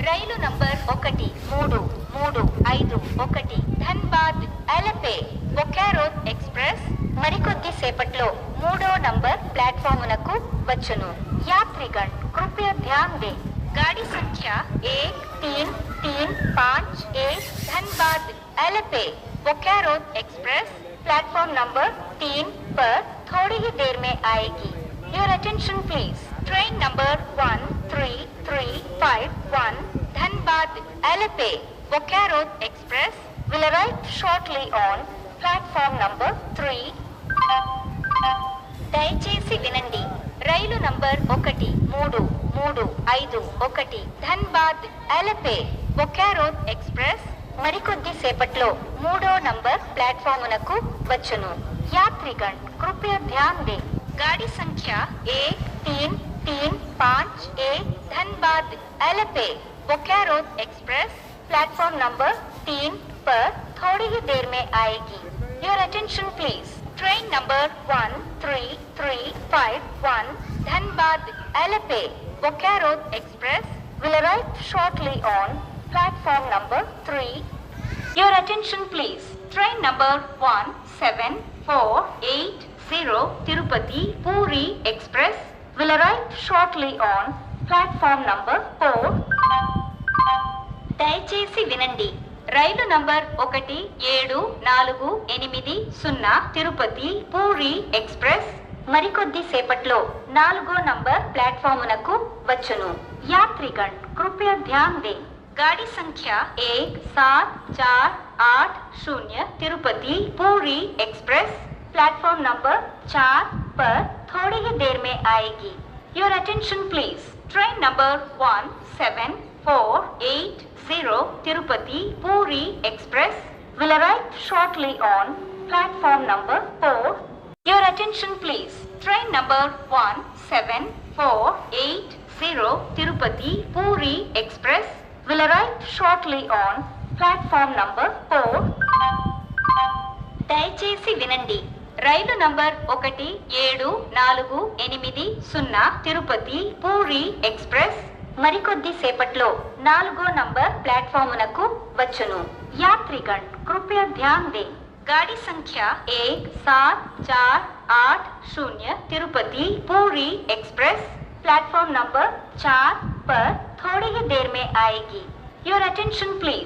రైలు number 1335 Dhanbad Alleppey Bokaro express మరికొద్ది సేపట్లో 3వ నంబర్ ప్లాట్ఫామునకు వచ్చును. యాత్రిగण कृपया ध्यान दें, गाड़ी संख्या 1335 Dhanbad Alleppey Bokaro express platform number 3 पर थोड़ी ही देर में आएगी. Your attention please. Train number 13351 Dhanbad Alleppey Bokaro express will arrive shortly on platform number 3. దయచేసి వినండి, రైలు నంబర్ 1335 ధన్బాద్ అలపే బొకారో ఎక్స్ప్రెస్ మరికొద్ది సేపట్లో 3వ నంబర్ ప్లాట్ఫామునకు వచ్చును. యాత్రిగण कृपया ध्यान दें, गाड़ी संख्या 1335 Dhanbad Alleppey Bokaro express platform number 3 पर थोड़ी ही देर में आएगी. Your attention please. Train number 13351 Dhanbad Alleppey Bokaro express will arrive shortly on platform number 3. Your attention please. Train number 17480 Tirupati Puri Express will arrive shortly on platform number 4. దయచేసి వినండి, రైలు నంబర్ 1748 తిరుపతి పూరి ఎక్స్ప్రెస్ మరికొద్ది సేపట్లో 4వ నంబర్ ప్లాట్ఫామునకు వచ్చును. యాత్రిగण कृपया ध्यान दें, गाड़ी संख्या 1740 तिरुपति पूरी एक्सप्रेस प्लेटफॉर्म नंबर 4 पर थोड़ी ही देर में आएगी. Your attention please. Train number 17480 Tirupati पूरी express will arrive shortly on platform number 4. Your attention please. Train number 17480 Tirupati Puri Express will arrive shortly on platform number 4. దయచేసి వినండి, రైలు నంబర్ 1748 తిరుపతి పూరి ఎక్స్ప్రెస్ మరికొద్ది సేపట్లో 4వ నంబర్ ప్లాట్ఫామునకు వచ్చును. యాత్రిగण कृपया ध्यान दें, गाड़ी संख्या 1740 तिरुपति पूरी एक्सप्रेस प्लेटफॉर्म नंबर 4 पर थोड़ी ही देर में आएगी. Your attention please.